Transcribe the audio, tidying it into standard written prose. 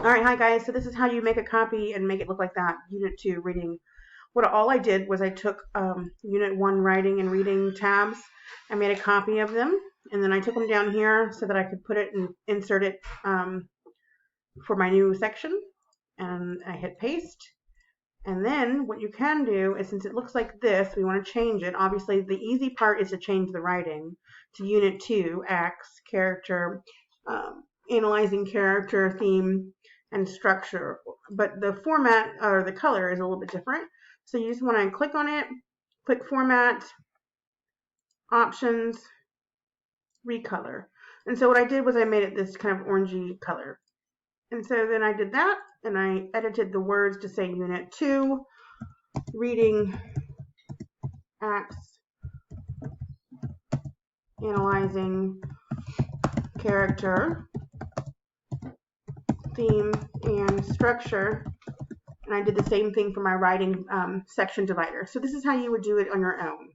Alright, hi guys. So this is how you make a copy and make it look like that. Unit 2 reading. All I did was I took Unit 1 writing and reading tabs. I made a copy of them, and then I took them down here so that I could put it and insert it for my new section. And I hit paste. And then what you can do is, since it looks like this, we want to change it. Obviously, the easy part is to change the writing to Unit 2, Acts, Character, Analyzing Character, Theme, and Structure. But the format or the color is a little bit different. So you just want to click on it, click Format, Options, Recolor. And so what I did was I made it this kind of orangey color. And so then I did that, and I edited the words to say Unit 2, Reading, Acts, Analyzing, Character, Theme, and Structure. And I did the same thing for my writing section divider. So this is how you would do it on your own.